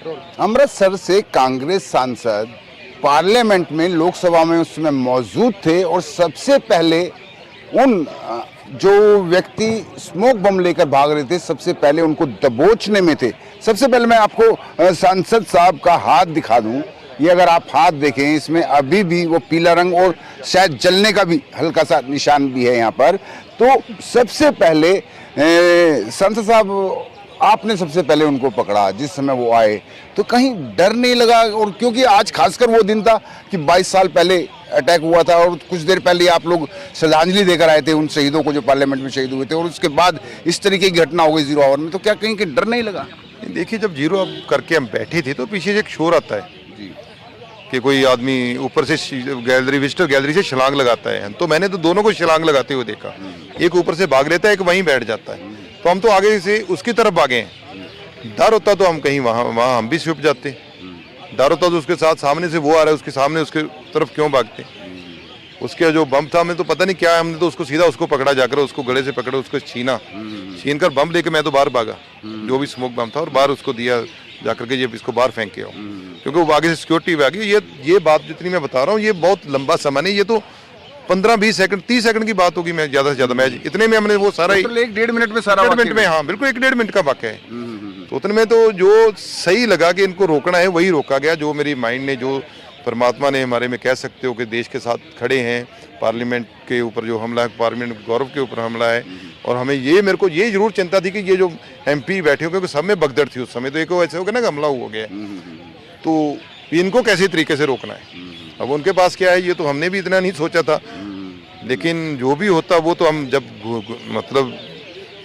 अमृतसर से कांग्रेस सांसद पार्लियामेंट में, लोकसभा में उस समय मौजूद थे और सबसे पहले उन जो व्यक्ति स्मोक बम लेकर भाग रहे थे, सबसे पहले उनको दबोचने में थे। सबसे पहले मैं आपको सांसद साहब का हाथ दिखा दूं। ये अगर आप हाथ देखें, इसमें अभी भी वो पीला रंग और शायद जलने का भी हल्का सा निशान भी है यहाँ पर। तो सबसे पहले सांसद साहब, आपने सबसे पहले उनको पकड़ा जिस समय वो आए, तो कहीं डर नहीं लगा? और क्योंकि आज खासकर वो दिन था कि 22 साल पहले अटैक हुआ था और कुछ देर पहले आप लोग श्रद्धांजलि देकर आए थे उन शहीदों को जो पार्लियामेंट में शहीद हुए थे, और उसके बाद इस तरीके की घटना हो गई 0 आवर में, तो क्या कहीं के डर नहीं लगा? देखिए, जब 0 आवर करके हम बैठे थे तो पीछे से एक शोर आता है कि कोई आदमी ऊपर से गैलरी, विजिटर गैलरी से छलांग लगाता है। तो मैंने तो दोनों को छलांग लगाते हुए देखा, एक ऊपर से भाग लेता है, एक वहीं बैठ जाता है। तो हम तो आगे से उसकी तरफ भागे हैं। डर होता तो हम कहीं वहाँ हम भी छुप जाते। डर होता तो उसके साथ सामने से वो आ रहा है, उसके सामने उसके तरफ क्यों भागते? उसके जो बम था, हमें तो पता नहीं क्या है, हमने तो उसको सीधा उसको पकड़ा जाकर, उसको गले से पकड़ा, उसको छीन कर बम लेके मैं तो बाहर भागा, जो भी स्मोक बम था, और बाहर उसको दिया जाकर के, ये इसको बाहर फेंक के आओ, क्योंकि वो आगे से सिक्योरिटी आ गई। ये बात जितनी मैं बता रहा हूँ, ये बहुत लंबा समय नहीं, ये तो 15-20 सेकंड 30 सेकंड की बात होगी, मैं ज्यादा से ज्यादा मैच इतने में हमने वो सारा 1-1.5 मिनट में सारा 1.5 मिनट में, हाँ बिल्कुल 1-1.5 मिनट का वाक़या है। तो उतने में तो जो सही लगा कि इनको रोकना है वही रोका गया। जो मेरी माइंड ने, जो परमात्मा ने हमारे में, कह सकते हो कि देश के साथ खड़े हैं। पार्लियामेंट के ऊपर जो हमला है, पार्लियामेंट गौरव के ऊपर हमला है, और हमें मेरे को ये जरूर चिंता थी कि ये जो MP बैठे हो, क्योंकि सब में भगदड़ थी उस समय, तो एक ऐसे हो गया ना कि हमला हो गया, तो इनको कैसे तरीके से रोकना है। अब उनके पास क्या है, ये तो हमने भी इतना नहीं सोचा था, लेकिन जो भी होता वो तो हम जब मतलब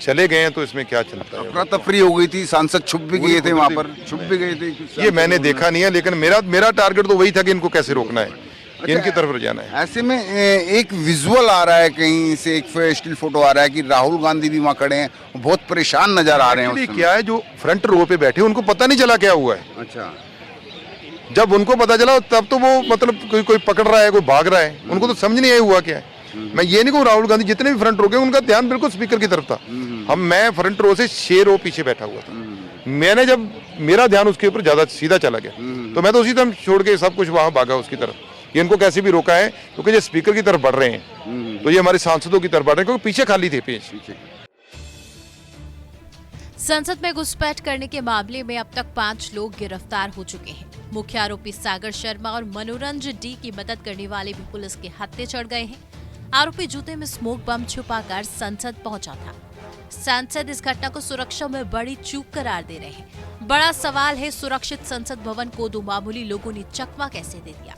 चले गए हैं तो इसमें क्या चलता है। अफरा तफरी हो गई थी, सांसद छुप भी गए थे वहाँ पर, छुप भी गए थे। ये मैंने देखा नहीं है, लेकिन मेरा टारगेट तो वही था कि इनको कैसे रोकना है, इनकी तरफ जाना है। ऐसे में एक विजुअल आ रहा है, कहीं से एक स्टिल फोटो आ रहा है कि राहुल गांधी भी वहाँ खड़े हैं, बहुत परेशान नजर आ रहे हैं। क्या है, जो फ्रंट रो पे बैठे उनको पता नहीं चला क्या हुआ है। अच्छा, जब उनको पता चला तब तो वो मतलब कोई पकड़ रहा है, कोई भाग रहा है, उनको तो समझ नहीं आया हुआ क्या है। मैं ये नहीं कहूँ, राहुल गांधी जितने भी फ्रंट रो गए उनका ध्यान बिल्कुल स्पीकर की तरफ था। मैं फ्रंट रो से 6 रो पीछे बैठा हुआ था। मैंने जब मेरा ध्यान उसके ऊपर ज्यादा सीधा चला गया, तो मैं तो उसी तरह छोड़ के सब कुछ वहां भागा उसकी तरफ। ये इनको कैसे भी रोका है, क्योंकि ये स्पीकर की तरफ बढ़ रहे हैं, तो ये हमारे सांसदों की तरफ बढ़ रहे हैं, क्योंकि पीछे खाली थे पेज। संसद में घुसपैठ करने के मामले में अब तक 5 लोग गिरफ्तार हो चुके हैं। मुख्य आरोपी सागर शर्मा और मनोरंजन D की मदद करने वाले भी पुलिस के हत्थे चढ़ गए हैं। आरोपी जूते में स्मोक बम छुपाकर संसद पहुंचा था। सांसद इस घटना को सुरक्षा में बड़ी चूक करार दे रहे हैं। बड़ा सवाल है, सुरक्षित संसद भवन को 2 मामूली लोगों ने चकमा कैसे दे दिया।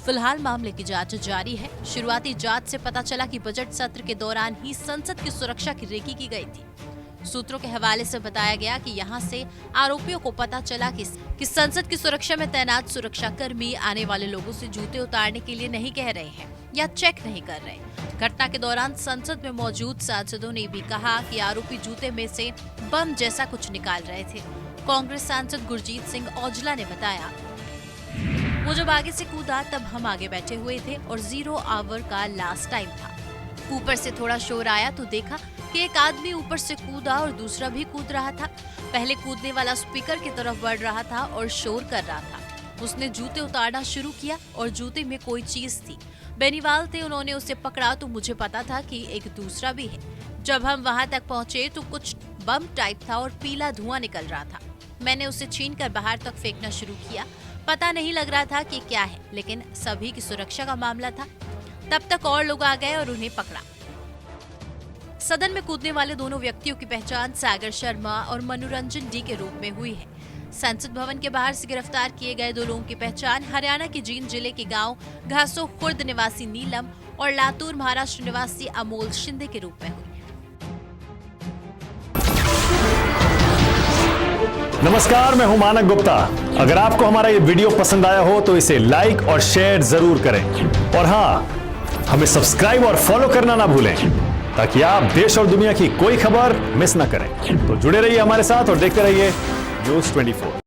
फिलहाल मामले की जांच जारी है। शुरुआती जांच से पता चला कि बजट सत्र के दौरान ही संसद की सुरक्षा की रेकी की गई थी। सूत्रों के हवाले से बताया गया कि यहां से आरोपियों को पता चला कि संसद की सुरक्षा में तैनात सुरक्षा कर्मी आने वाले लोगों से जूते उतारने के लिए नहीं कह रहे हैं या चेक नहीं कर रहे। घटना के दौरान संसद में मौजूद सांसदों ने भी कहा कि आरोपी जूते में से बम जैसा कुछ निकाल रहे थे। कांग्रेस सांसद गुरजीत सिंह औजला ने बताया, वो जब आगे से कूदा तब हम आगे बैठे हुए थे और 0 आवर का लास्ट टाइम था। ऊपर से थोड़ा शोर आया तो देखा कि एक आदमी ऊपर से कूदा और दूसरा भी कूद रहा था। पहले कूदने वाला स्पीकर की तरफ बढ़ रहा था और शोर कर रहा था। उसने जूते उतारना शुरू किया और जूते में कोई चीज थी। बेनीवाल थे, उन्होंने उसे पकड़ा तो मुझे पता था कि एक दूसरा भी है। जब हम वहां तक पहुंचे तो कुछ बम टाइप था और पीला धुआं निकल रहा था। मैंने उसे छीनकर बाहर तक फेंकना शुरू किया। पता नहीं लग रहा था कि क्या है, लेकिन सभी की सुरक्षा का मामला था। तब तक और लोग आ गए और उन्हें पकड़ा। सदन में कूदने वाले दोनों व्यक्तियों की पहचान सागर शर्मा और मनोरंजन D के रूप में हुई है। संसद भवन के बाहर से गिरफ्तार किए गए 2 लोगों की पहचान हरियाणा के जींद जिले के गांव घासो खुर्द निवासी नीलम और लातूर महाराष्ट्र निवासी अमोल शिंदे के रूप में हुई। नमस्कार, मैं हूं मानक गुप्ता। अगर आपको हमारा ये वीडियो पसंद आया हो तो इसे लाइक और शेयर जरूर करें, और हाँ, हमें सब्सक्राइब और फॉलो करना ना भूलें, ताकि आप देश और दुनिया की कोई खबर मिस ना करें। तो जुड़े रहिए हमारे साथ और देखते रहिए न्यूज़ 24।